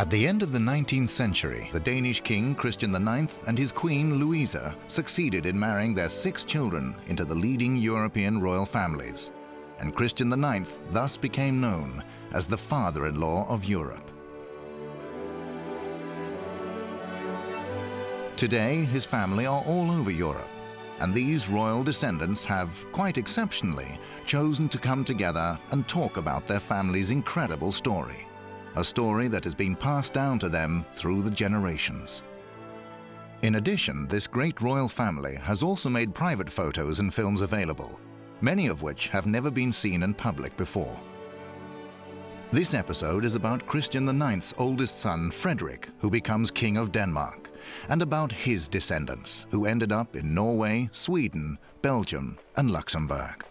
At the end of the 19th century, the Danish king Christian IX and his queen Louisa succeeded in marrying their 6 children into the leading European royal families, and Christian IX thus became known as the father-in-law of Europe. Today, his family are all over Europe, and these royal descendants have, quite exceptionally, chosen to come together and talk about their family's incredible story. A story that has been passed down to them through the generations. In addition, this great royal family has also made private photos and films available, many of which have never been seen in public before. This episode is about Christian IX's oldest son, Frederik, who becomes King of Denmark, and about his descendants, who ended up in Norway, Sweden, Belgium and Luxembourg.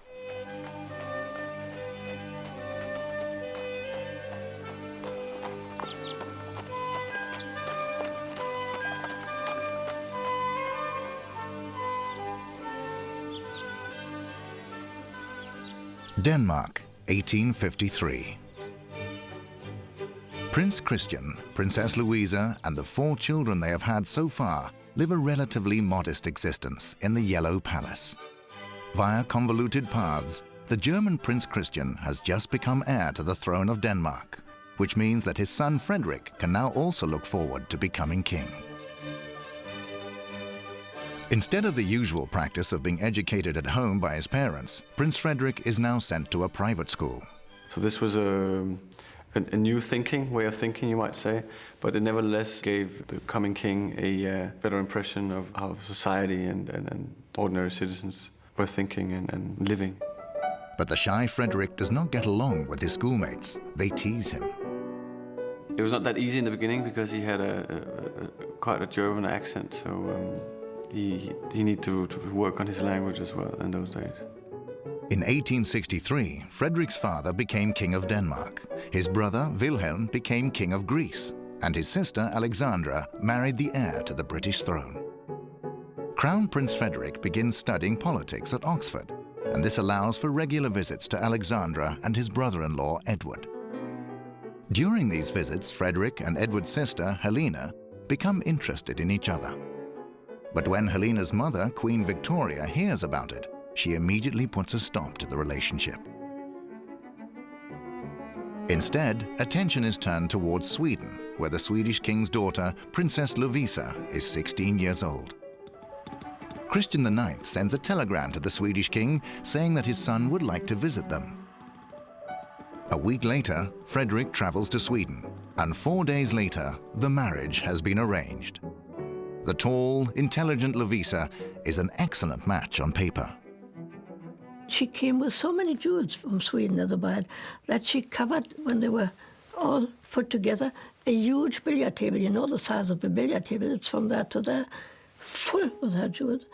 Denmark, 1853. Prince Christian, Princess Louisa, and the 4 children they have had so far live a relatively modest existence in the Yellow Palace. Via convoluted paths, the German Prince Christian has just become heir to the throne of Denmark, which means that his son Frederik can now also look forward to becoming king. Instead of the usual practice of being educated at home by his parents, Prince Frederik is now sent to a private school. So this was a new way of thinking, you might say, but it nevertheless gave the coming king a better impression of how society and ordinary citizens were thinking and living. But the shy Frederik does not get along with his schoolmates. They tease him. It was not that easy in the beginning because he had quite a German accent, so he needed to work on his language as well in those days. In 1863, Frederik's father became King of Denmark. His brother, Wilhelm, became King of Greece, and his sister, Alexandra, married the heir to the British throne. Crown Prince Frederik begins studying politics at Oxford, and this allows for regular visits to Alexandra and his brother-in-law, Edward. During these visits, Frederik and Edward's sister, Helena, become interested in each other. But when Helena's mother, Queen Victoria, hears about it, she immediately puts a stop to the relationship. Instead, attention is turned towards Sweden, where the Swedish king's daughter, Princess Lovisa, is 16 years old. Christian IX sends a telegram to the Swedish king saying that his son would like to visit them. A week later, Frederik travels to Sweden, and 4 days later, the marriage has been arranged. The tall, intelligent Lovisa is an excellent match on paper. She came with so many jewels from Sweden at the bride that she covered, when they were all put together, a huge billiard table. You know the size of a billiard table, it's from there to there, full with her jewels.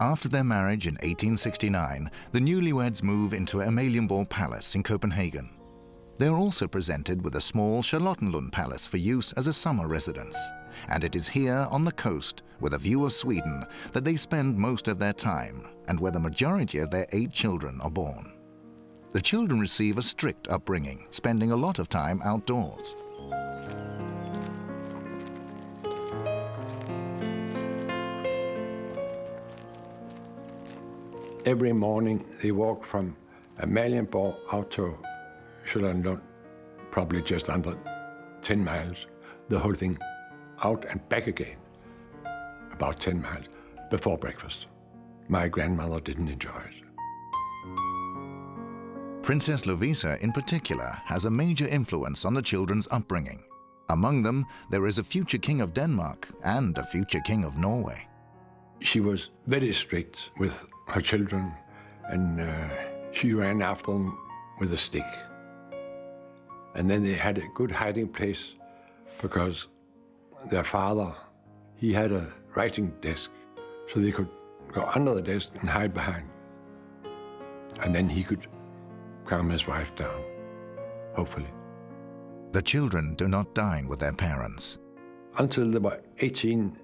After their marriage in 1869, the newlyweds move into Amalienborg Palace in Copenhagen. They are also presented with a small Charlottenlund Palace for use as a summer residence. And it is here on the coast, with a view of Sweden, that they spend most of their time, and where the majority of their 8 children are born. The children receive a strict upbringing, spending a lot of time outdoors. Every morning they walked from Amalienborg out to Charlottenlund, probably just under 10 miles, the whole thing, out and back again, about 10 miles, before breakfast. My grandmother didn't enjoy it. Princess Lovisa, in particular, has a major influence on the children's upbringing. Among them, there is a future king of Denmark and a future king of Norway. She was very strict with her children, and she ran after them with a stick. And then they had a good hiding place because their father, he had a writing desk, so they could go under the desk and hide behind. And then he could calm his wife down, hopefully. The children do not dine with their parents. Until they were 18,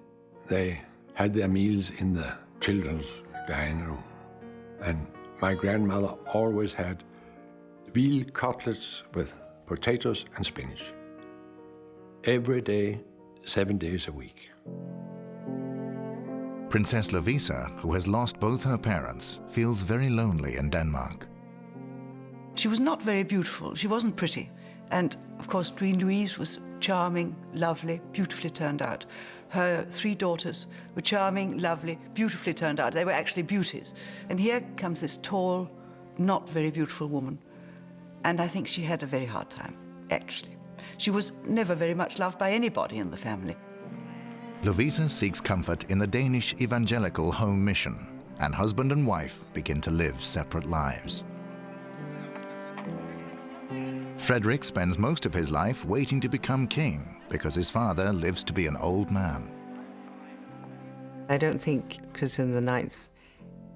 they had their meals in the children's dining room. And my grandmother always had veal cutlets with potatoes and spinach. Every day, 7 days a week. Princess Lovisa, who has lost both her parents, feels very lonely in Denmark. She was not very beautiful. She wasn't pretty. And, of course, Queen Louise was charming, lovely, beautifully turned out. Her 3 daughters were charming, lovely, beautifully turned out. They were actually beauties. And here comes this tall, not very beautiful woman. And I think she had a very hard time, actually. She was never very much loved by anybody in the family. Lovisa seeks comfort in the Danish Evangelical Home Mission, and husband and wife begin to live separate lives. Frederik spends most of his life waiting to become king because his father lives to be an old man. I don't think Christian IX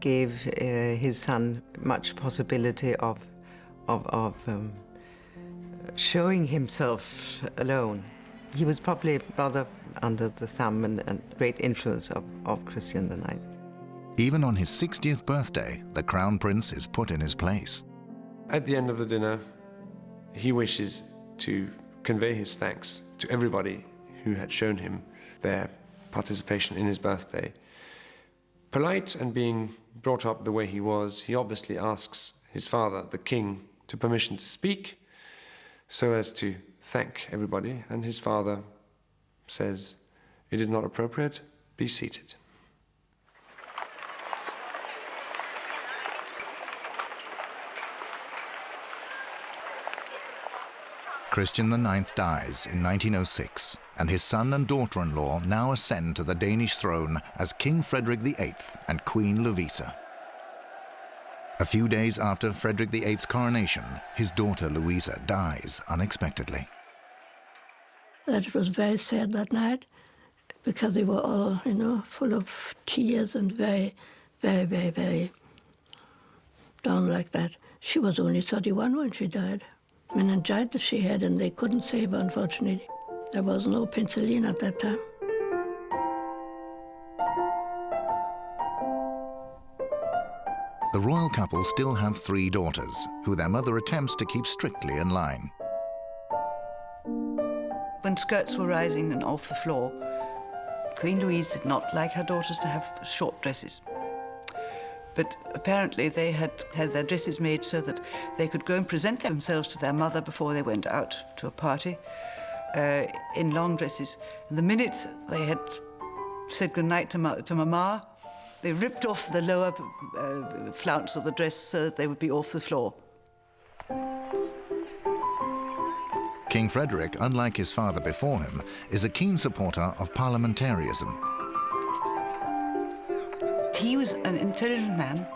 gave his son much possibility of showing himself alone. He was probably rather under the thumb and great influence of Christian IX. Even on his 60th birthday, the crown prince is put in his place. At the end of the dinner, he wishes to convey his thanks to everybody who had shown him their participation in his birthday. Polite and being brought up the way he was, he obviously asks his father, the king, to permission to speak so as to thank everybody, and his father says, "It is not appropriate, be seated." Christian IX dies in 1906, and his son and daughter-in-law now ascend to the Danish throne as King Frederik VIII and Queen Lovisa. A few days after Frederik VIII's coronation, his daughter Louisa dies unexpectedly. It was very sad that night because they were all, full of tears and very, very, very, very down like that. She was only 31 when she died. Meningitis she had, and they couldn't save her, unfortunately. There was no penicillin at that time. The royal couple still have 3 daughters, who their mother attempts to keep strictly in line. When skirts were rising and off the floor, Queen Louise did not like her daughters to have short dresses. But apparently they had their dresses made so that they could go and present themselves to their mother before they went out to a party in long dresses. And the minute they had said goodnight to Mama, they ripped off the lower flounce of the dress so that they would be off the floor. King Frederik, unlike his father before him, is a keen supporter of parliamentarism. He was an intelligent man.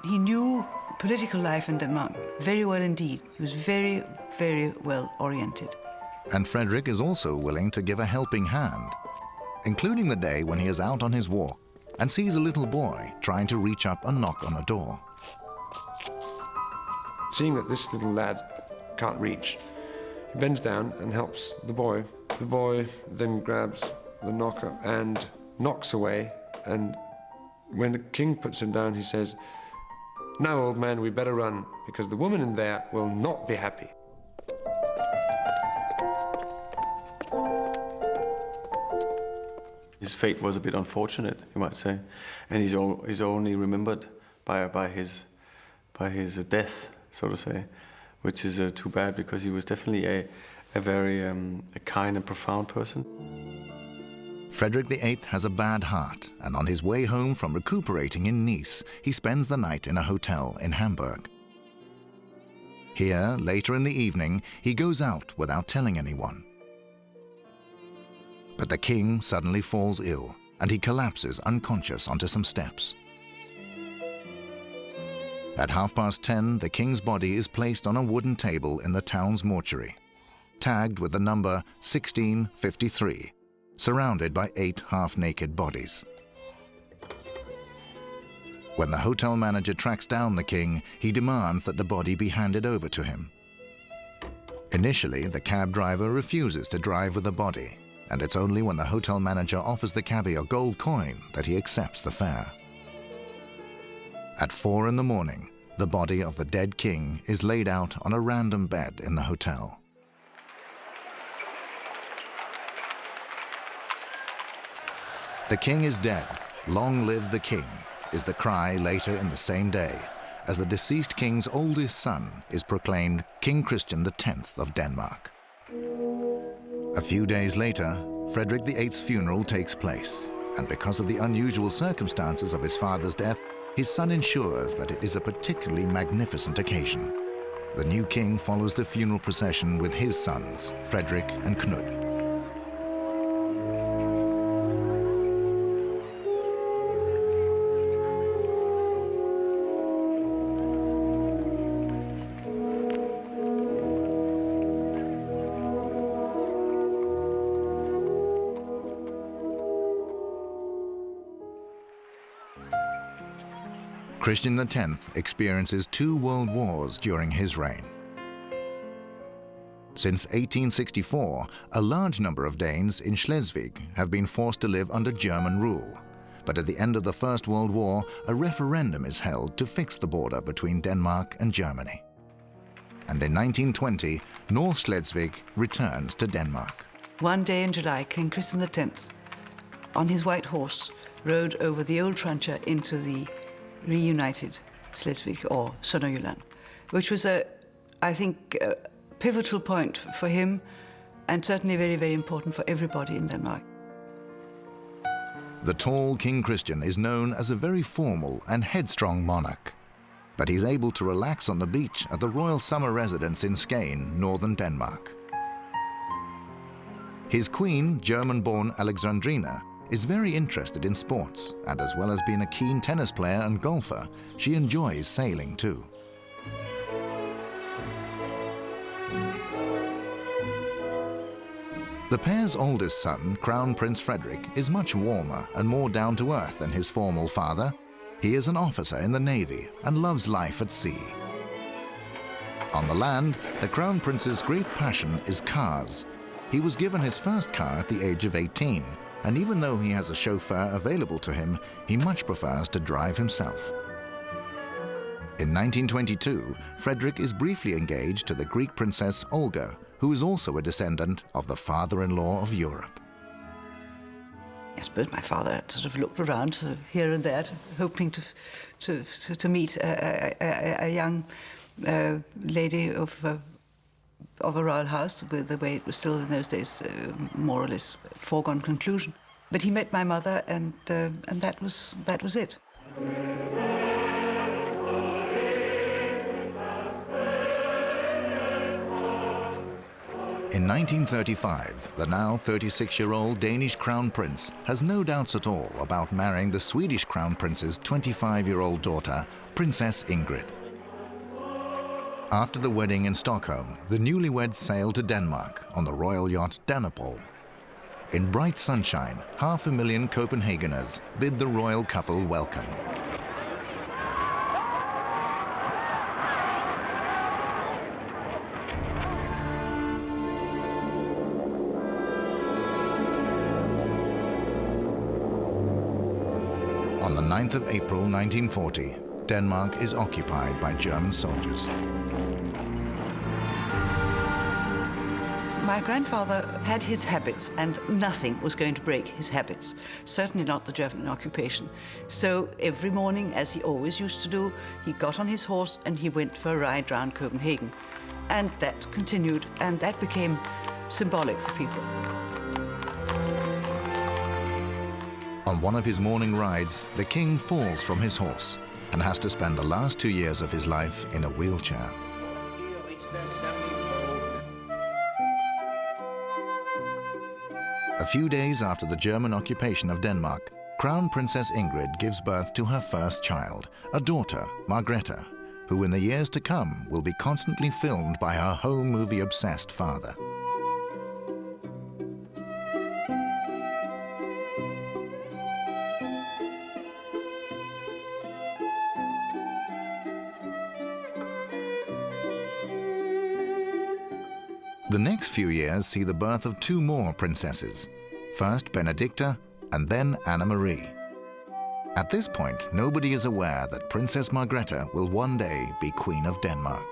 He knew political life in Denmark very well indeed. He was very, very well oriented. And Frederik is also willing to give a helping hand, including the day when he is out on his walk and sees a little boy trying to reach up and knock on a door. Seeing that this little lad can't reach, he bends down and helps the boy. The boy then grabs the knocker and knocks away, and when the king puts him down, he says, "Now, old man, we better run, because the woman in there will not be happy." His fate was a bit unfortunate, you might say, and he's only remembered by his death, so to say, which is too bad, because he was definitely a very a kind and profound person. Frederik VIII has a bad heart, and on his way home from recuperating in Nice, he spends the night in a hotel in Hamburg. Here, later in the evening, he goes out without telling anyone. But the king suddenly falls ill, and he collapses unconscious onto some steps. At 10:30, the king's body is placed on a wooden table in the town's mortuary, tagged with the number 1653, surrounded by 8 half-naked bodies. When the hotel manager tracks down the king, he demands that the body be handed over to him. Initially, the cab driver refuses to drive with the body, and it's only when the hotel manager offers the cabbie a gold coin that he accepts the fare. At 4 a.m, the body of the dead king is laid out on a random bed in the hotel. The king is dead, long live the king, is the cry later in the same day, as the deceased king's oldest son is proclaimed King Christian X of Denmark. A few days later, Frederik VIII's funeral takes place, and because of the unusual circumstances of his father's death, his son ensures that it is a particularly magnificent occasion. The new king follows the funeral procession with his sons, Frederik and Knud. Christian X experiences 2 world wars during his reign. Since 1864, a large number of Danes in Schleswig have been forced to live under German rule. But at the end of the First World War, a referendum is held to fix the border between Denmark and Germany. And in 1920, North Schleswig returns to Denmark. One day in July, King Christian X, on his white horse, rode over the old frontier into the reunited Schleswig or Sønderjylland, which was I think, a pivotal point for him and certainly very, very important for everybody in Denmark. The tall King Christian is known as a very formal and headstrong monarch, but he's able to relax on the beach at the royal summer residence in Skagen, northern Denmark. His queen, German-born Alexandrina, is very interested in sports, and as well as being a keen tennis player and golfer, she enjoys sailing too. The pair's oldest son, Crown Prince Frederik, is much warmer and more down-to-earth than his formal father. He is an officer in the Navy and loves life at sea. On the land, the Crown Prince's great passion is cars. He was given his first car at the age of 18, and even though he has a chauffeur available to him, he much prefers to drive himself. In 1922, Frederik is briefly engaged to the Greek princess Olga, who is also a descendant of the father-in-law of Europe. I suppose my father had sort of looked around here and there, hoping to meet a young lady of a royal house, with the way it was still in those days, more or less foregone conclusion. But he met my mother, and that was it. In 1935, the now 36-year-old Danish Crown Prince has no doubts at all about marrying the Swedish Crown Prince's 25-year-old daughter, Princess Ingrid. After the wedding in Stockholm, the newlyweds sailed to Denmark on the royal yacht Danapol. In bright sunshine, 500,000 Copenhageners bid the royal couple welcome. On the 9th of April 1940, Denmark is occupied by German soldiers. My grandfather had his habits, and nothing was going to break his habits, certainly not the German occupation. So every morning, as he always used to do, he got on his horse and he went for a ride round Copenhagen. And that continued, and that became symbolic for people. On one of his morning rides, the king falls from his horse and has to spend the last 2 years of his life in a wheelchair. A few days after the German occupation of Denmark, Crown Princess Ingrid gives birth to her first child, a daughter, Margrethe, who in the years to come will be constantly filmed by her home movie-obsessed father. The next few years see the birth of 2 more princesses, first Benedicta and then Anna Marie. At this point, nobody is aware that Princess Margrethe will one day be Queen of Denmark.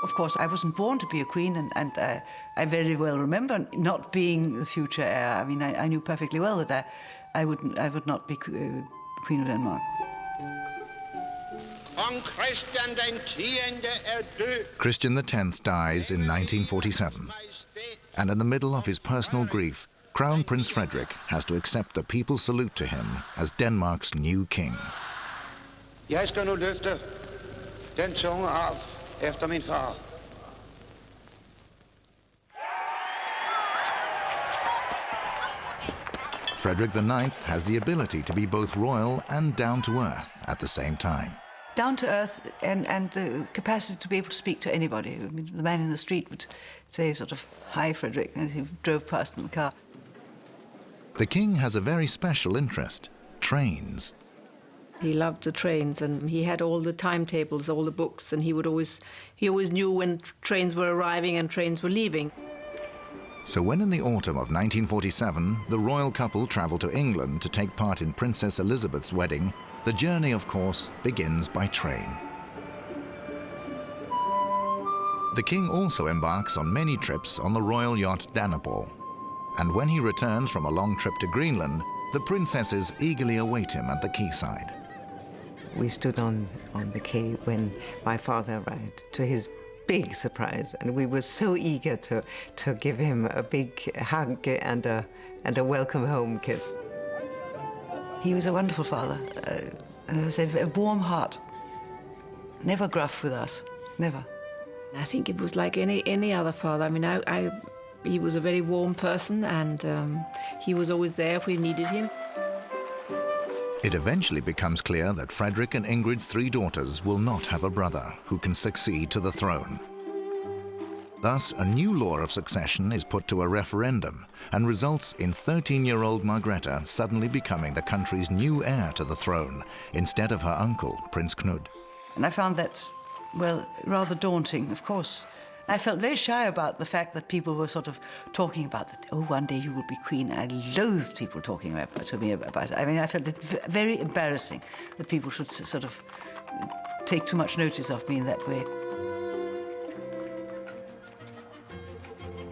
Of course, I wasn't born to be a queen, and I very well remember not being the future heir. I mean, I knew perfectly well that I would not be Queen of Denmark. Christian X dies in 1947, and in the middle of his personal grief, Crown Prince Frederik has to accept the people's salute to him as Denmark's new king. Jeg skal nu løfte den tunge arv efter min far. Frederik IX has the ability to be both royal and down-to-earth at the same time. Down to earth and the capacity to be able to speak to anybody. I mean, the man in the street would say sort of, "Hi, Frederik," as he drove past in the car. The king has a very special interest, trains. He loved the trains, and he had all the timetables, all the books, and he always knew when trains were arriving and trains were leaving. So when in the autumn of 1947, the royal couple travel to England to take part in Princess Elizabeth's wedding, the journey, of course, begins by train. The king also embarks on many trips on the royal yacht Dannebrog. And when he returns from a long trip to Greenland, the princesses eagerly await him at the quayside. We stood on the quay when my father arrived, to his big surprise, and we were so eager to give him a big hug and a welcome home kiss. He was a wonderful father, and as I said, a warm heart. Never gruff with us, never. I think it was like any other father. I mean, he was a very warm person, and he was always there if we needed him. It eventually becomes clear that Frederik and Ingrid's 3 daughters will not have a brother who can succeed to the throne. Thus, a new law of succession is put to a referendum and results in 13-year-old Margrethe suddenly becoming the country's new heir to the throne instead of her uncle, Prince Knud. And I found that, well, rather daunting, of course. I felt very shy about the fact that people were sort of talking about that, oh, one day you will be queen. I loathed people talking to me about it. I mean, I felt it very embarrassing that people should sort of take too much notice of me in that way.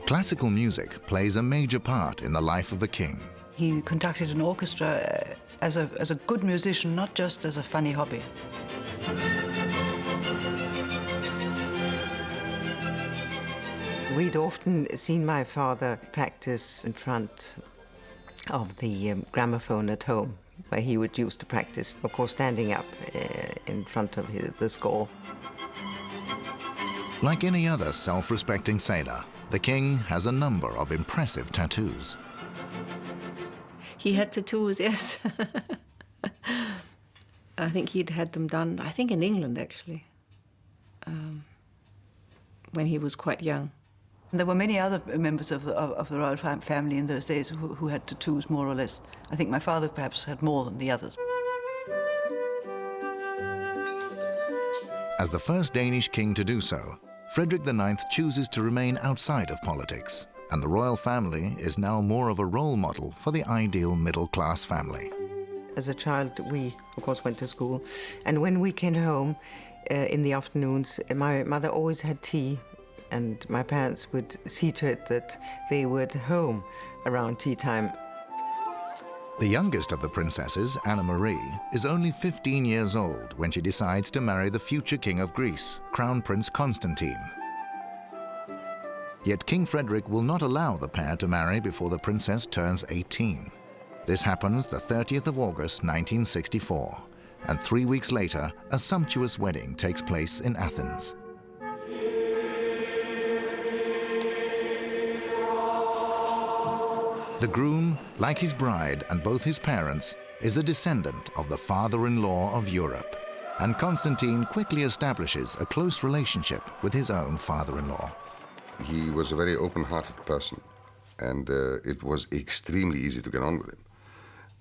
Classical music plays a major part in the life of the king. He conducted an orchestra as a good musician, not just as a funny hobby. We'd often seen my father practice in front of the gramophone at home, where he would use to practice, of course, standing up in front of the score. Like any other self-respecting sailor, the king has a number of impressive tattoos. He had tattoos, yes. I think he'd had them done, I think in England, actually, when he was quite young. There were many other members of the royal family in those days who had tattoos, more or less. I think my father perhaps had more than the others. As the first Danish king to do so, Frederik IX chooses to remain outside of politics, and the royal family is now more of a role model for the ideal middle-class family. As a child, we, of course, went to school, and when we came home in the afternoons, my mother always had tea, and my parents would see to it that they were home around tea time. The youngest of the princesses, Anna-Marie, is only 15 years old when she decides to marry the future king of Greece, Crown Prince Constantine. Yet King Frederik will not allow the pair to marry before the princess turns 18. This happens the 30th of August, 1964, and 3 weeks later, a sumptuous wedding takes place in Athens. The groom, like his bride and both his parents, is a descendant of the father-in-law of Europe, and Constantine quickly establishes a close relationship with his own father-in-law. He was a very open-hearted person, and it was extremely easy to get on with him.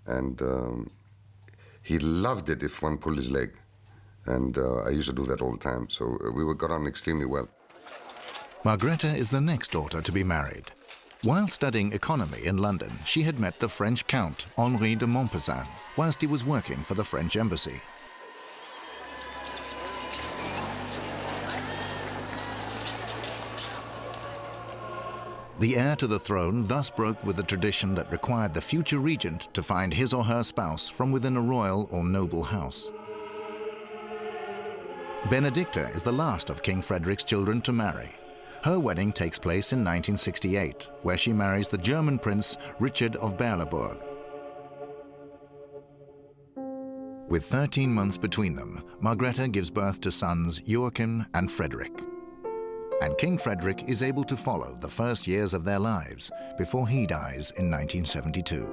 And he loved it if one pulled his leg, and I used to do that all the time, so we got on extremely well. Margrethe is the next daughter to be married. While studying economy in London, she had met the French Count Henri de Montpezat whilst he was working for the French embassy. The heir to the throne thus broke with the tradition that required the future regent to find his or her spouse from within a royal or noble house. Benedicta is the last of King Frederik's children to marry. Her wedding takes place in 1968, where she marries the German prince Richard of Berleburg. With 13 months between them, Margrethe gives birth to sons Joachim and Frederik. And King Frederik is able to follow the first years of their lives before he dies in 1972.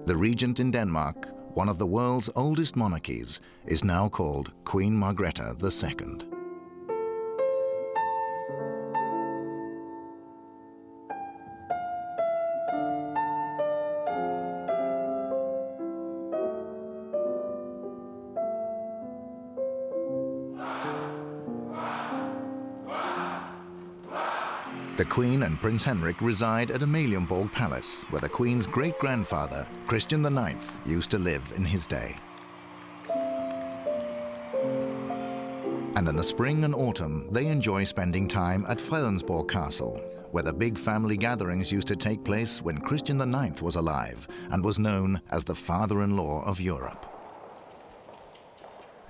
The regent in Denmark, one of the world's oldest monarchies, is now called Queen Margrethe II. The Queen and Prince Henrik reside at Amalienborg Palace, where the Queen's great-grandfather, Christian IX, used to live in his day. And in the spring and autumn, they enjoy spending time at Fredensborg Castle, where the big family gatherings used to take place when Christian IX was alive and was known as the father-in-law of Europe.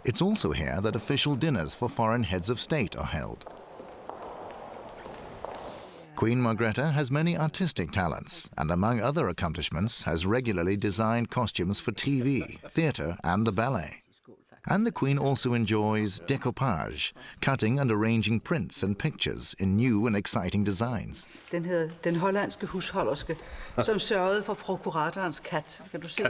It's also here that official dinners for foreign heads of state are held. Queen Margrethe has many artistic talents and, among other accomplishments, has regularly designed costumes for TV, theatre and the ballet. And the Queen also enjoys découpage, cutting and arranging prints and pictures in new and exciting designs. Den hedder Den hollandske husholderske, som sørgede for prokuratorens kat. Kan du se,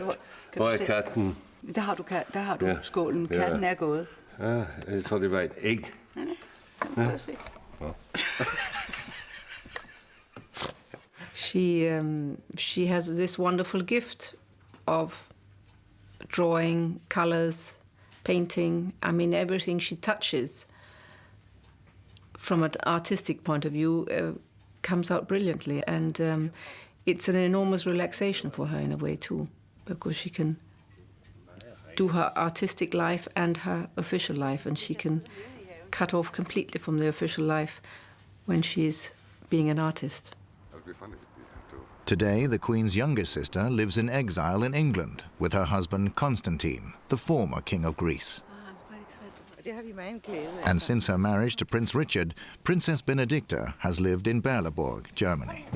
Hvor er katten? Der har du skålen. Katten er gået. Ja, jeg tror, det var et æg. Nej, kan du se. She has this wonderful gift of drawing, colors, painting. I mean, everything she touches from an artistic point of view comes out brilliantly. And it's an enormous relaxation for her in a way too, because she can do her artistic life and her official life, and she can cut off completely from the official life when she's being an artist. Today, the Queen's younger sister lives in exile in England with her husband Constantine, the former King of Greece. And since her marriage to Prince Richard, Princess Benedicta has lived in Berleburg, Germany.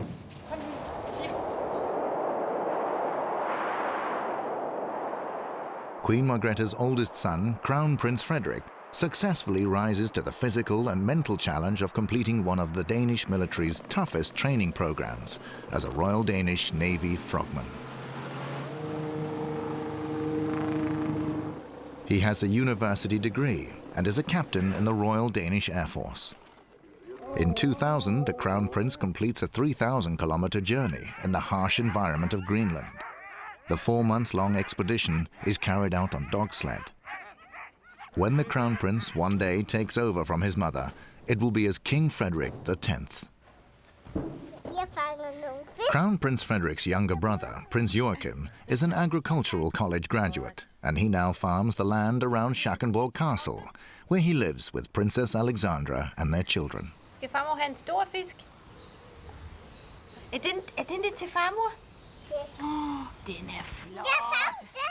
Queen Margrethe's oldest son, Crown Prince Frederik, successfully rises to the physical and mental challenge of completing one of the Danish military's toughest training programs as a Royal Danish Navy frogman. He has a university degree and is a captain in the Royal Danish Air Force. In 2000, the Crown Prince completes a 3,000-kilometer journey in the harsh environment of Greenland. The 4-month-long expedition is carried out on dog sled. When the Crown Prince one day takes over from his mother, it will be as King Frederik X. Crown Prince Frederik's younger brother, Prince Joachim, is an agricultural college graduate, and he now farms the land around Schackenborg Castle, where he lives with Princess Alexandra and their children. Skal farmor have en stor fisk? Er den det til farmor? Ja. Den er flot. Jeg fandt den!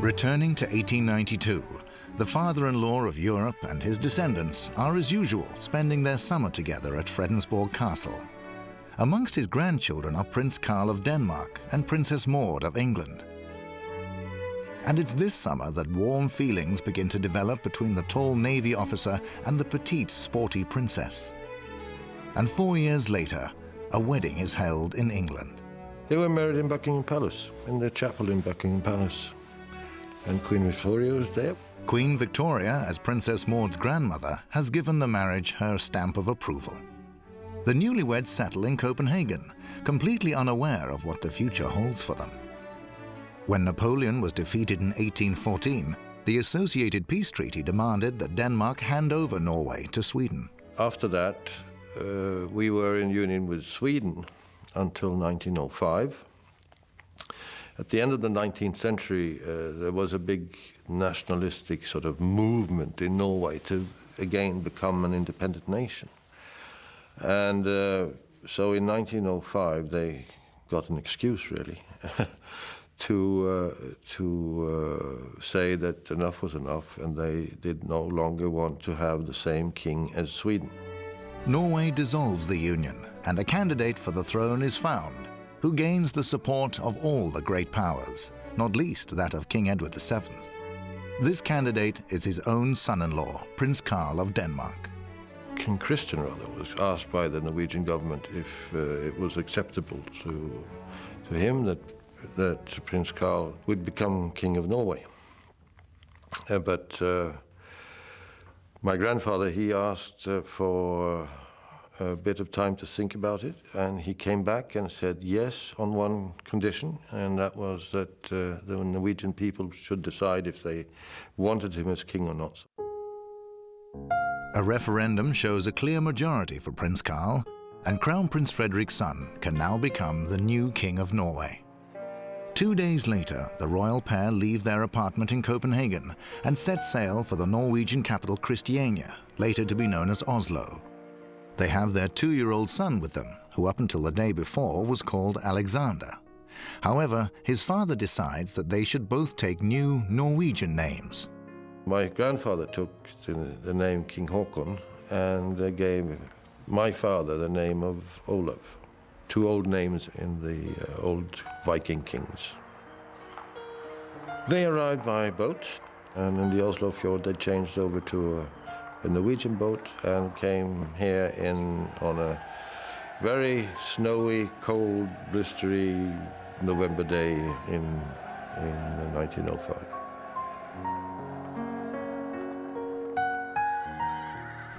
Returning to 1892, the father-in-law of Europe and his descendants are, as usual, spending their summer together at Fredensborg Castle. Amongst his grandchildren are Prince Carl of Denmark and Princess Maud of England. And it's this summer that warm feelings begin to develop between the tall Navy officer and the petite, sporty princess. And 4 years later, a wedding is held in England. They were married in Buckingham Palace, in the chapel in Buckingham Palace. And Queen Victoria was there. Queen Victoria, as Princess Maud's grandmother, has given the marriage her stamp of approval. The newlyweds settle in Copenhagen, completely unaware of what the future holds for them. When Napoleon was defeated in 1814, the Associated Peace Treaty demanded that Denmark hand over Norway to Sweden. After that, we were in union with Sweden until 1905. At the end of the 19th century, there was a big nationalistic sort of movement in Norway to again become an independent nation. And so in 1905, they got an excuse, really, to say that enough was enough, and they did no longer want to have the same king as Sweden. Norway dissolves the union, and a candidate for the throne is found, who gains the support of all the great powers, not least that of King Edward VII. This candidate is his own son-in-law, Prince Carl of Denmark. King Christian, rather, was asked by the Norwegian government if it was acceptable to him that Prince Carl would become King of Norway. But my grandfather, he asked for a bit of time to think about it, and he came back and said yes on one condition, and that was that the Norwegian people should decide if they wanted him as king or not. A referendum shows a clear majority for Prince Carl, and Crown Prince Frederik's son can now become the new King of Norway. 2 days later, the royal pair leave their apartment in Copenhagen and set sail for the Norwegian capital Christiania, later to be known as Oslo. They have their 2-year-old son with them, who up until the day before was called Alexander. However, his father decides that they should both take new Norwegian names. My grandfather took the name King Haakon and gave my father the name of Olav. 2 old names in the old Viking kings. They arrived by boat, and in the Oslo fjord they changed over to a Norwegian boat and came here on a very snowy, cold, blistery November day in 1905.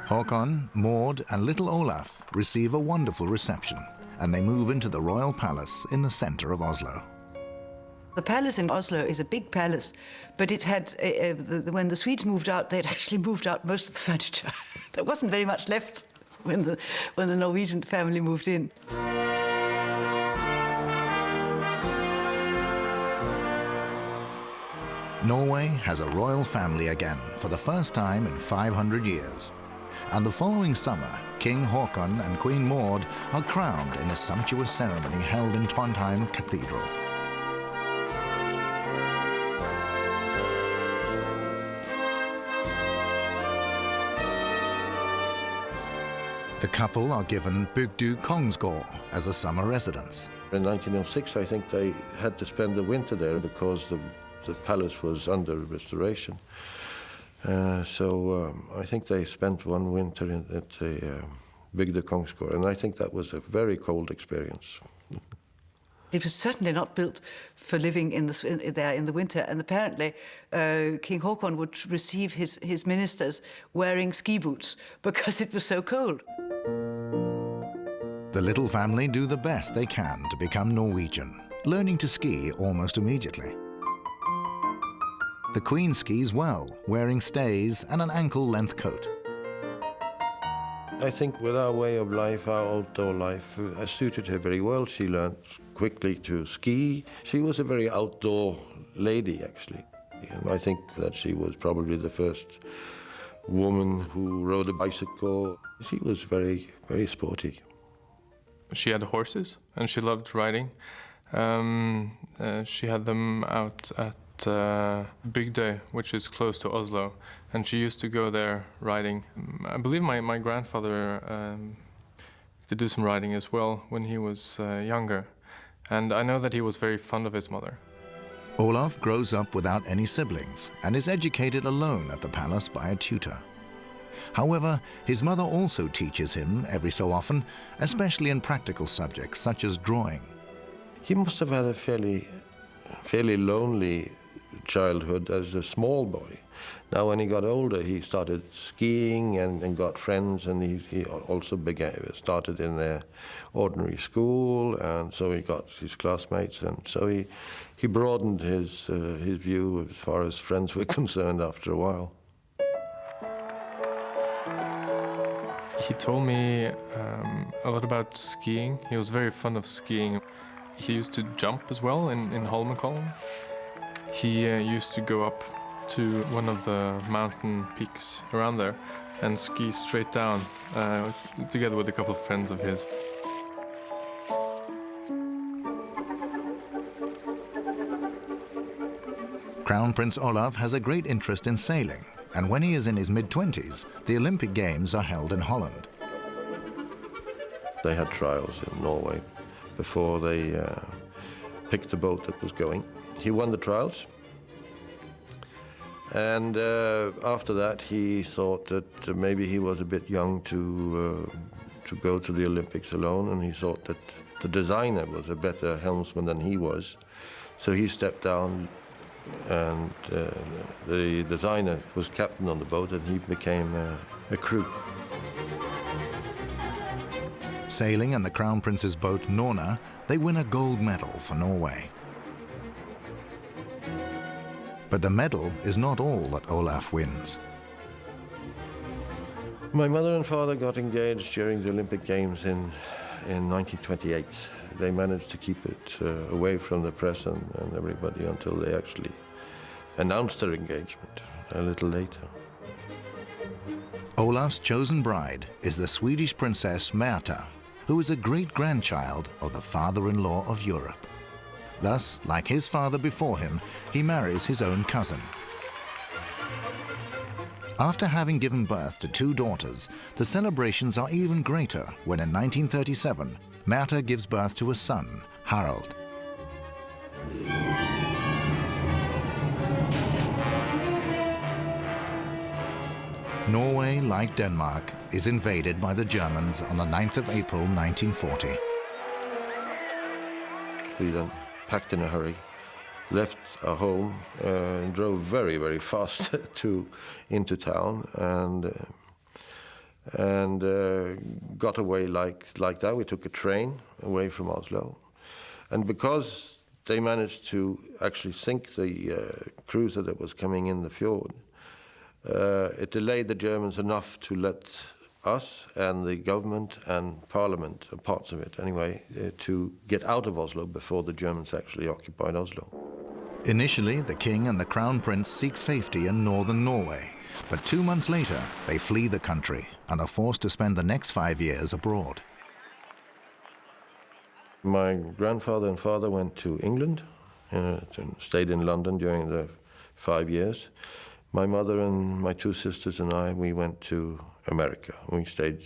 Håkon, Maud, and little Olaf receive a wonderful reception, and they move into the royal palace in the center of Oslo. The palace in Oslo is a big palace, but it had, when the Swedes moved out, they'd actually moved out most of the furniture. There wasn't very much left when the Norwegian family moved in. Norway has a royal family again for the first time in 500 years. And the following summer, King Håkon and Queen Maud are crowned in a sumptuous ceremony held in Trondheim Cathedral. The couple are given Bygdu Kongsgård as a summer residence. In 1906, I think they had to spend the winter there because the palace was under restoration. So I think they spent one winter at the Bygdu Kongsgård, and I think that was a very cold experience. It was certainly not built for living there in the winter, and apparently King Håkon would receive his ministers wearing ski boots because it was so cold. The little family do the best they can to become Norwegian, learning to ski almost immediately. The Queen skis well, wearing stays and an ankle-length coat. I think with our way of life, our outdoor life, suited her very well. She learned quickly to ski. She was a very outdoor lady, actually. And I think that she was probably the first woman who rode a bicycle. She was very, very sporty. She had horses, and she loved riding. She had them out at Bygdøy, which is close to Oslo, and she used to go there riding. I believe my grandfather did do some riding as well when he was younger, and I know that he was very fond of his mother. Olaf grows up without any siblings and is educated alone at the palace by a tutor. However, his mother also teaches him every so often, especially in practical subjects such as drawing. He must have had a fairly lonely childhood as a small boy. Now, when he got older, he started skiing and got friends, and he also started in an ordinary school, and so he got his classmates, and so he broadened his view as far as friends were concerned after a while. He told me a lot about skiing. He was very fond of skiing. He used to jump as well in Holmenkollen. He used to go up to one of the mountain peaks around there and ski straight down together with a couple of friends of his. Crown Prince Olav has a great interest in sailing, and when he is in his mid-20s, the Olympic Games are held in Holland. They had trials in Norway before they picked the boat that was going. He won the trials, and after that he thought that maybe he was a bit young to go to the Olympics alone, and he thought that the designer was a better helmsman than he was. So he stepped down, and the designer was captain on the boat, and he became a crew. Sailing in the Crown Prince's boat Norna, they win a gold medal for Norway. But the medal is not all that Olaf wins. My mother and father got engaged during the Olympic Games in 1928. They managed to keep it away from the press and everybody until they actually announced their engagement a little later. Olaf's chosen bride is the Swedish princess Märta, who is a great-grandchild of the father-in-law of Europe. Thus, like his father before him, he marries his own cousin. After having given birth to 2 daughters, the celebrations are even greater when in 1937, Märta gives birth to a son, Harald. Norway, like Denmark, is invaded by the Germans on the 9th of April 1940. We then packed in a hurry, left our home, and drove very, very fast into town, and got away like that. We took a train away from Oslo, and because they managed to actually sink the cruiser that was coming in the fjord, it delayed the Germans enough to let us and the government and parliament, parts of it anyway, to get out of Oslo before the Germans actually occupied Oslo. Initially, the king and the crown prince seek safety in northern Norway, but 2 months later, they flee the country and are forced to spend the next 5 years abroad. My grandfather and father went to England, stayed in London during the 5 years. My mother and my 2 sisters and I, we went to America. We stayed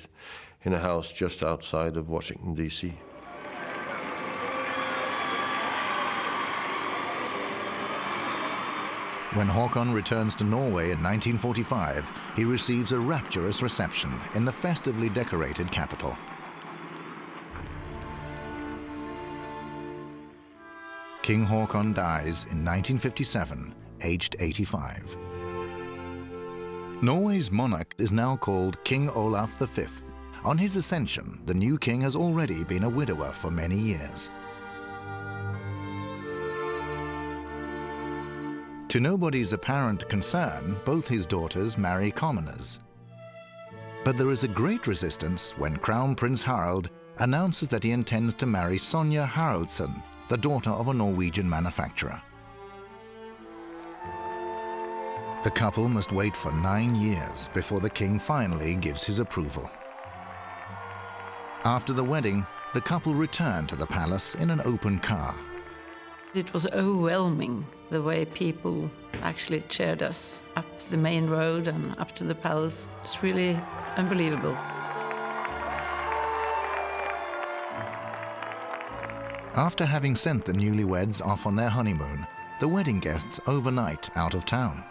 in a house just outside of Washington, D.C. When Håkon returns to Norway in 1945, he receives a rapturous reception in the festively decorated capital. King Håkon dies in 1957, aged 85. Norway's monarch is now called King Olav V. On his ascension, the new king has already been a widower for many years. To nobody's apparent concern, both his daughters marry commoners. But there is a great resistance when Crown Prince Harald announces that he intends to marry Sonja Haraldsson, the daughter of a Norwegian manufacturer. The couple must wait for 9 years before the king finally gives his approval. After the wedding, the couple return to the palace in an open car. It was overwhelming, the way people actually cheered us up the main road and up to the palace. It's really unbelievable. After having sent the newlyweds off on their honeymoon, the wedding guests overnight out of town.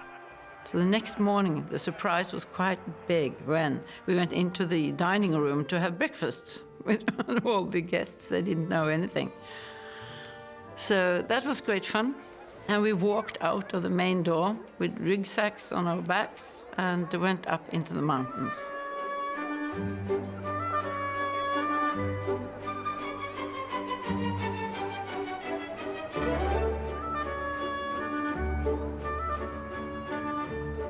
So the next morning, the surprise was quite big when we went into the dining room to have breakfast with all the guests. They didn't know anything. So that was great fun. And we walked out of the main door with rucksacks on our backs and went up into the mountains.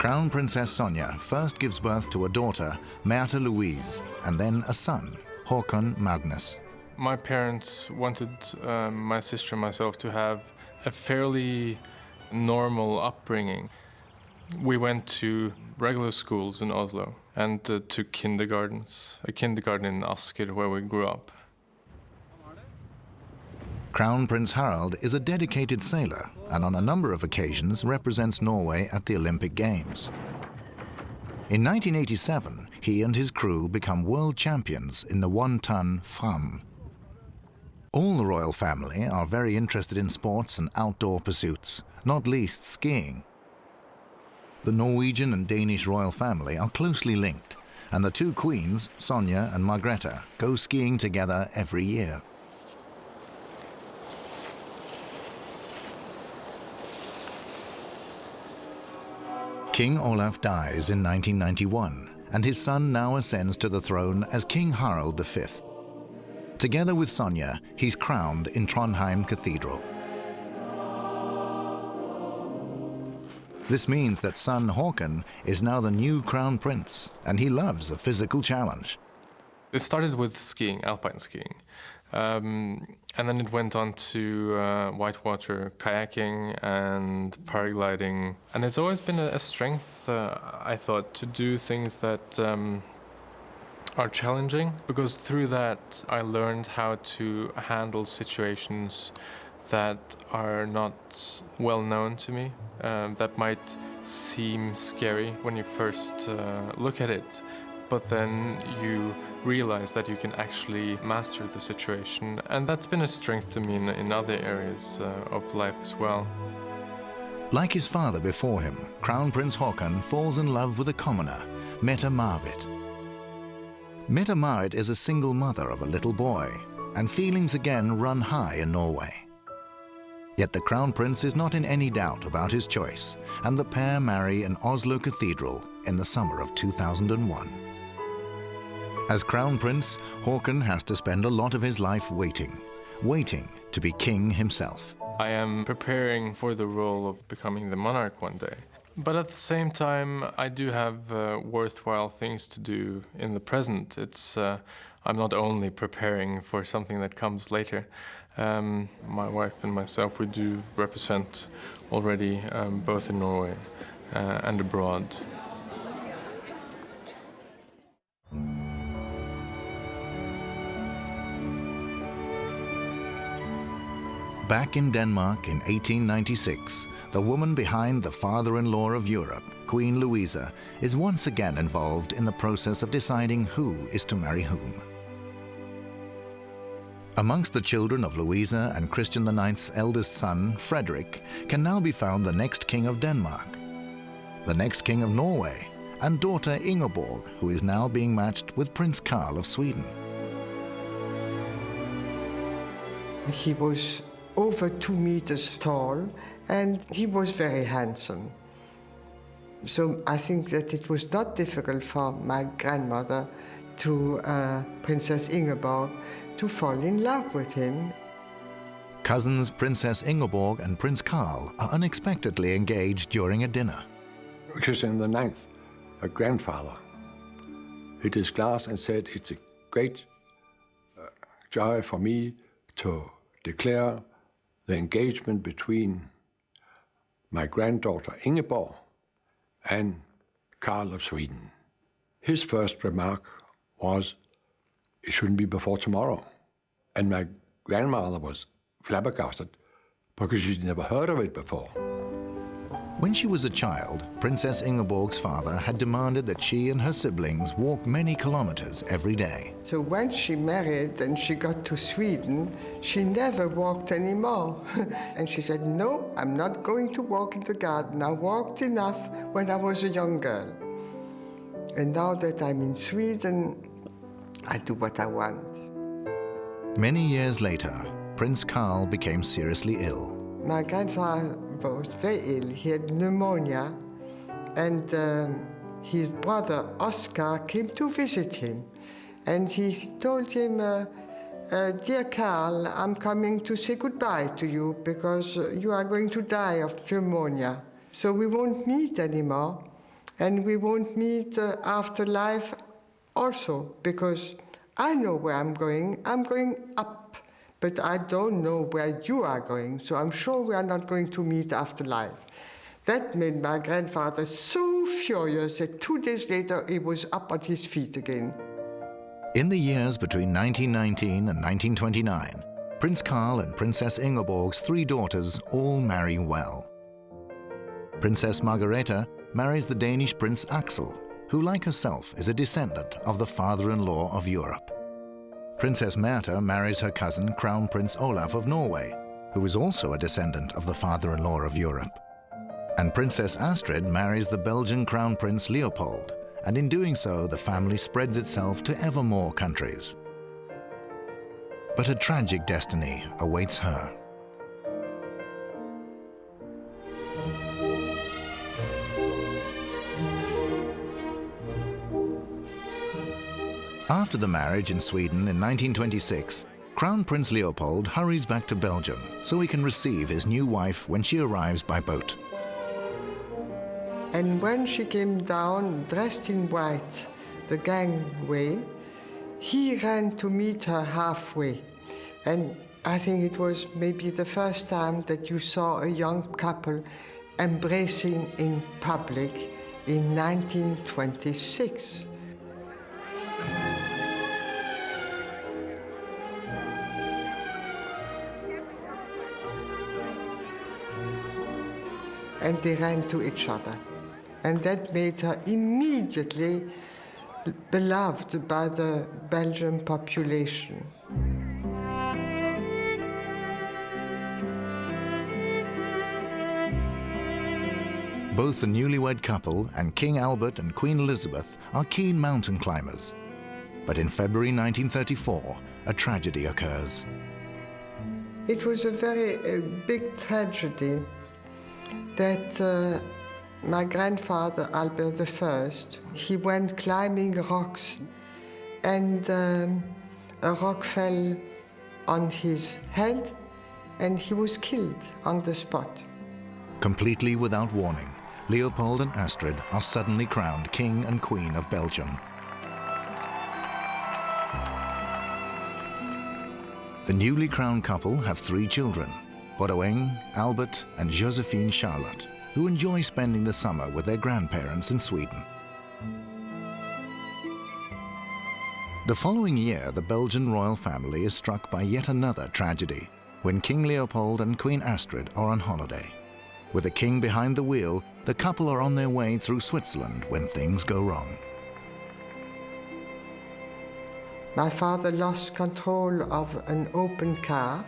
Crown Princess Sonja first gives birth to a daughter, Märtha Louise, and then a son, Håkon Magnus. My parents wanted my sister and myself to have a fairly normal upbringing. We went to regular schools in Oslo and to kindergartens, a kindergarten in Asker where we grew up. Crown Prince Harald is a dedicated sailor and on a number of occasions represents Norway at the Olympic Games. In 1987, he and his crew become world champions in the one-ton Fram. All the royal family are very interested in sports and outdoor pursuits, not least skiing. The Norwegian and Danish royal family are closely linked, and the two queens, Sonja and Margrethe, go skiing together every year. King Olaf dies in 1991, and his son now ascends to the throne as King Harald V. Together with Sonja, he's crowned in Trondheim Cathedral. This means that son Håkon is now the new crown prince, and he loves a physical challenge. It started with skiing, alpine skiing, and then it went on to whitewater kayaking and paragliding. And it's always been a strength, I thought, to do things that are challenging, because through that I learned how to handle situations that are not well known to me, that might seem scary when you first look at it, but then you realize that you can actually master the situation. And that's been a strength to me in other areas of life as well. Like his father before him, Crown Prince Håkon falls in love with a commoner, Mette-Marit. Mette-Marit is a single mother of a little boy, and feelings again run high in Norway. Yet the Crown Prince is not in any doubt about his choice, and the pair marry in Oslo Cathedral in the summer of 2001. As Crown Prince, Håkon has to spend a lot of his life waiting to be king himself. I am preparing for the role of becoming the monarch one day. But at the same time, I do have worthwhile things to do in the present. I'm not only preparing for something that comes later. My wife and myself, we do represent already both in Norway and abroad. Back in Denmark in 1896, the woman behind the father-in-law of Europe, Queen Louisa, is once again involved in the process of deciding who is to marry whom. Amongst the children of Louisa and Christian IX's eldest son, Frederik, can now be found the next king of Denmark, the next king of Norway, and daughter Ingeborg, who is now being matched with Prince Carl of Sweden. He was over 2 meters tall, and he was very handsome. So I think that it was not difficult for my grandmother to Princess Ingeborg to fall in love with him. Cousins Princess Ingeborg and Prince Carl are unexpectedly engaged during a dinner. Christian IX, her grandfather, hit his glass and said, "It's a great joy for me to declare the engagement between my granddaughter Ingeborg and Carl of Sweden." His first remark was, "It shouldn't be before tomorrow." And my grandmother was flabbergasted because she'd never heard of it before. When she was a child, Princess Ingeborg's father had demanded that she and her siblings walk many kilometers every day. So when she married and she got to Sweden, she never walked anymore. And she said, "No, I'm not going to walk in the garden. I walked enough when I was a young girl. And now that I'm in Sweden, I do what I want." Many years later, Prince Carl became seriously ill. My grandfather was very ill. He had pneumonia, and his brother Oscar came to visit him. And he told him, "Dear Carl, I'm coming to say goodbye to you because you are going to die of pneumonia. So we won't meet anymore, And we won't meet afterlife also, because I know where I'm going. I'm going up, but I don't know where you are going, so I'm sure we are not going to meet afterlife. That made my grandfather so furious that 2 days later he was up on his feet again. In the years between 1919 and 1929, Prince Carl and Princess Ingeborg's 3 daughters all marry well. Princess Margareta marries the Danish Prince Axel, who, like herself, is a descendant of the father-in-law of Europe. Princess Märtha marries her cousin Crown Prince Olaf of Norway, who is also a descendant of the father-in-law of Europe. And Princess Astrid marries the Belgian Crown Prince Leopold, and in doing so, the family spreads itself to ever more countries. But a tragic destiny awaits her. After the marriage in Sweden in 1926, Crown Prince Leopold hurries back to Belgium so he can receive his new wife when she arrives by boat. And when she came down, dressed in white, the gangway, he ran to meet her halfway. And I think it was maybe the first time that you saw a young couple embracing in public in 1926. And they ran to each other. And that made her immediately beloved by the Belgian population. Both the newlywed couple and King Albert and Queen Elizabeth are keen mountain climbers. But in February 1934, a tragedy occurs. It was a very big tragedy that my grandfather, Albert I, he went climbing rocks, and a rock fell on his head, and he was killed on the spot. Completely without warning, Leopold and Astrid are suddenly crowned King and Queen of Belgium. The newly crowned couple have 3 children, Bodoeng, Albert, and Josephine Charlotte, who enjoy spending the summer with their grandparents in Sweden. The following year, the Belgian royal family is struck by yet another tragedy when King Leopold and Queen Astrid are on holiday. With the king behind the wheel, the couple are on their way through Switzerland when things go wrong. My father lost control of an open car,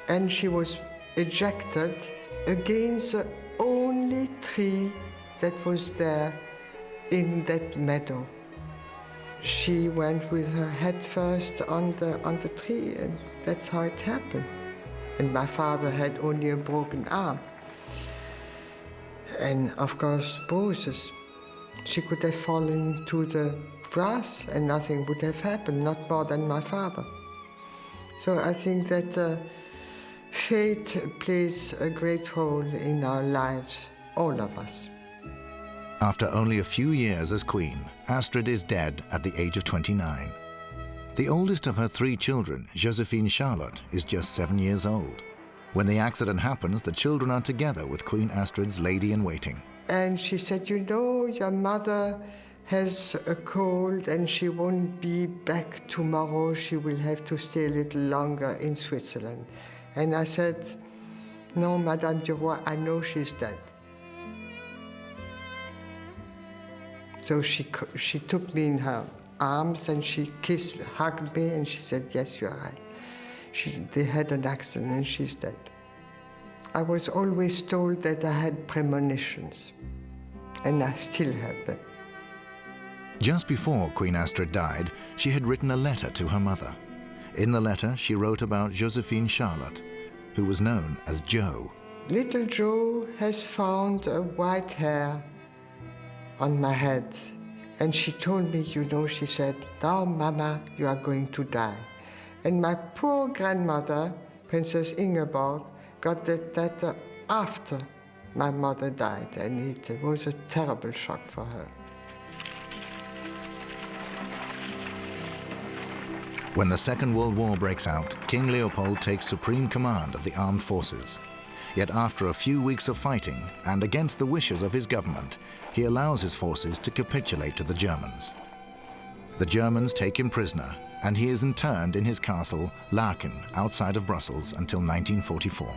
and she was ejected against the only tree that was there in that meadow. She went with her head first on the tree, and that's how it happened. And my father had only a broken arm. And of course, bruises. She could have fallen into the grass and nothing would have happened, not more than my father. So I think that fate plays a great role in our lives, all of us. After only a few years as queen, Astrid is dead at the age of 29. The oldest of her 3 children, Josephine Charlotte, is just 7 years old. When the accident happens, the children are together with Queen Astrid's lady-in-waiting. And she said, you know, your mother has a cold and she won't be back tomorrow. She will have to stay a little longer in Switzerland. And I said, no, Madame du Roy, I know she's dead. So she took me in her arms and she hugged me and she said, yes, you're right. They had an accident and she's dead. I was always told that I had premonitions, and I still have them. Just before Queen Astrid died, she had written a letter to her mother. In the letter, she wrote about Josephine Charlotte, who was known as Jo. Little Jo has found a white hair on my head, and she told me, you know, she said, now, Mama, you are going to die. And my poor grandmother, Princess Ingeborg, got that letter after my mother died, and it was a terrible shock for her. When the Second World War breaks out, King Leopold takes supreme command of the armed forces. Yet after a few weeks of fighting, and against the wishes of his government, he allows his forces to capitulate to the Germans. The Germans take him prisoner, and he is interned in his castle, Laeken, outside of Brussels, until 1944.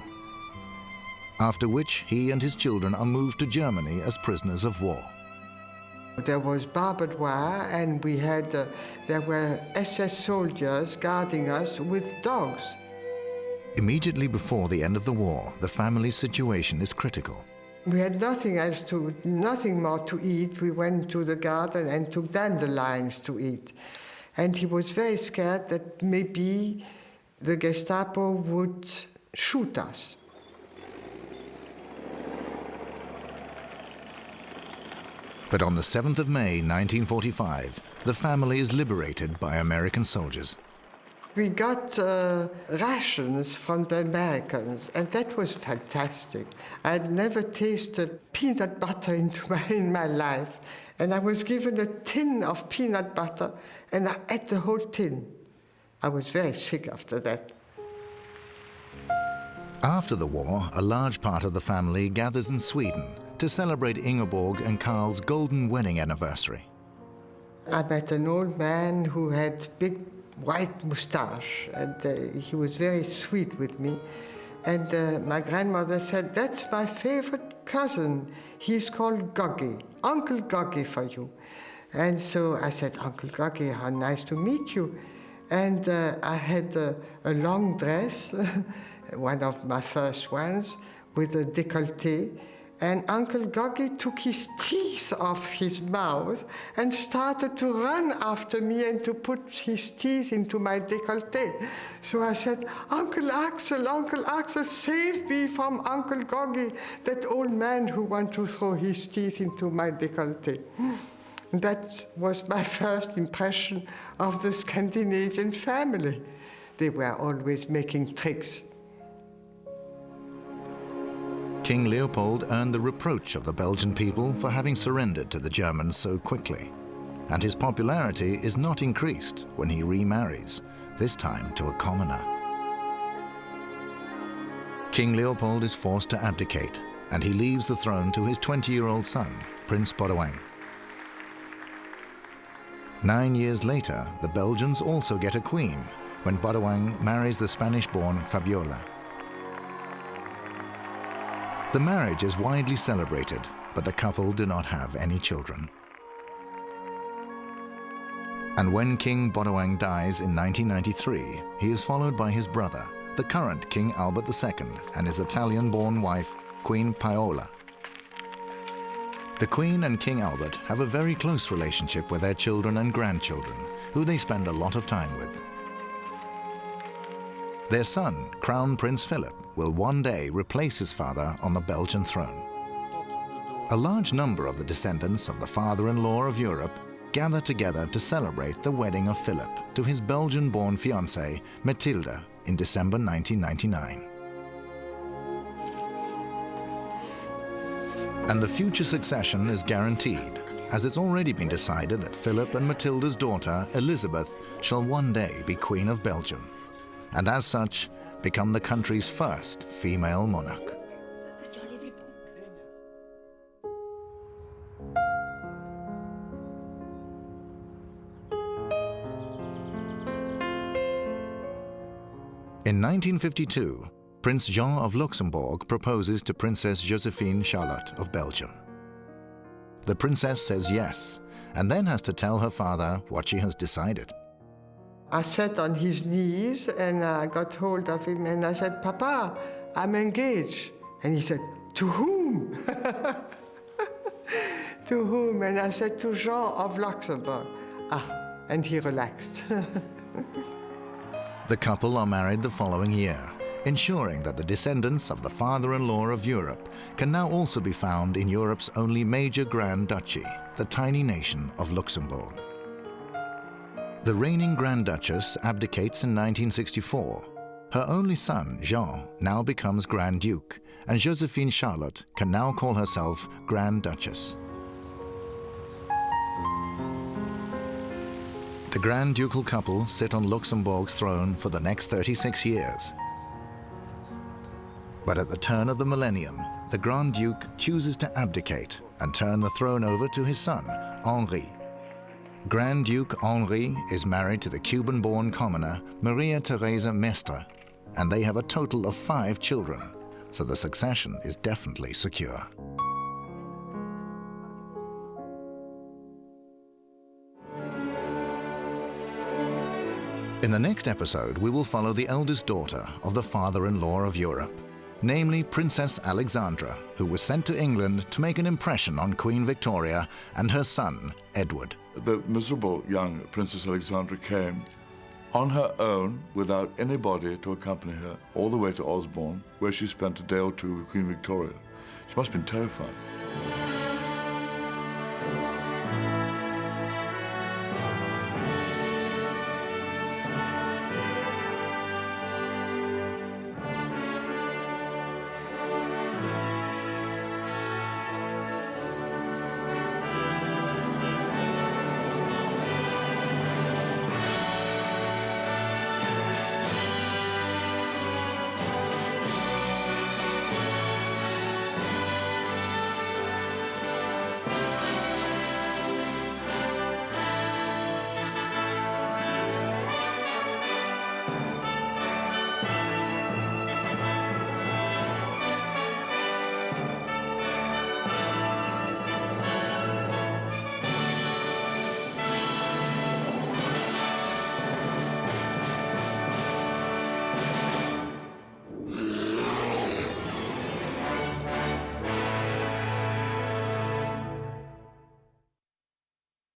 After which, he and his children are moved to Germany as prisoners of war. There was barbed wire, and there were SS soldiers guarding us with dogs. Immediately before the end of the war, the family's situation is critical. We had nothing more to eat. We went to the garden and took dandelions to eat. And he was very scared that maybe the Gestapo would shoot us. But on the 7th of May, 1945, the family is liberated by American soldiers. We got rations from the Americans, and that was fantastic. I had never tasted peanut butter in my life, and I was given a tin of peanut butter, and I ate the whole tin. I was very sick after that. After the war, a large part of the family gathers in Sweden to celebrate Ingeborg and Carl's golden wedding anniversary. I met an old man who had big white moustache, and he was very sweet with me. And my grandmother said, "That's my favorite cousin. He's called Goggy, Uncle Goggy for you." And so I said, "Uncle Goggy, how nice to meet you." And I had a long dress, one of my first ones, with a décolleté. And Uncle Goggy took his teeth off his mouth and started to run after me and to put his teeth into my décolleté. So I said, Uncle Axel, save me from Uncle Goggy, that old man who wants to throw his teeth into my décolleté." That was my first impression of the Scandinavian family. They were always making tricks. King Leopold earned the reproach of the Belgian people for having surrendered to the Germans so quickly. And his popularity is not increased when he remarries, this time to a commoner. King Leopold is forced to abdicate, and he leaves the throne to his 20-year-old son, Prince Boudewijn. 9 years later, the Belgians also get a queen, when Boudewijn marries the Spanish-born Fabiola. The marriage is widely celebrated, but the couple do not have any children. And when King Boudewijn dies in 1993, he is followed by his brother, the current King Albert II, and his Italian-born wife, Queen Paola. The Queen and King Albert have a very close relationship with their children and grandchildren, who they spend a lot of time with. Their son, Crown Prince Philip, will one day replace his father on the Belgian throne. A large number of the descendants of the father-in-law of Europe gather together to celebrate the wedding of Philip to his Belgian-born fiancée, Mathilde, in December 1999. And the future succession is guaranteed, as it's already been decided that Philip and Mathilde's daughter, Elizabeth, shall one day be Queen of Belgium, and as such, become the country's first female monarch. In 1952, Prince Jean of Luxembourg proposes to Princess Josephine Charlotte of Belgium. The princess says yes, and then has to tell her father what she has decided. I sat on his knees and I got hold of him and I said, "Papa, I'm engaged." And he said, "To whom?" "To whom?" And I said, "To Jean of Luxembourg." And he relaxed. The couple are married the following year, ensuring that the descendants of the father-in-law of Europe can now also be found in Europe's only major Grand Duchy, the tiny nation of Luxembourg. The reigning Grand Duchess abdicates in 1964. Her only son, Jean, now becomes Grand Duke, and Josephine Charlotte can now call herself Grand Duchess. The Grand Ducal couple sit on Luxembourg's throne for the next 36 years. But at the turn of the millennium, the Grand Duke chooses to abdicate and turn the throne over to his son, Henri. Grand Duke Henri is married to the Cuban-born commoner Maria Teresa Mestre, and they have a total of 5 children, so the succession is definitely secure. In the next episode, we will follow the eldest daughter of the father-in-law of Europe, namely Princess Alexandra, who was sent to England to make an impression on Queen Victoria and her son, Edward. The miserable young Princess Alexandra came on her own, without anybody to accompany her, all the way to Osborne, where she spent a day or two with Queen Victoria. She must have been terrified.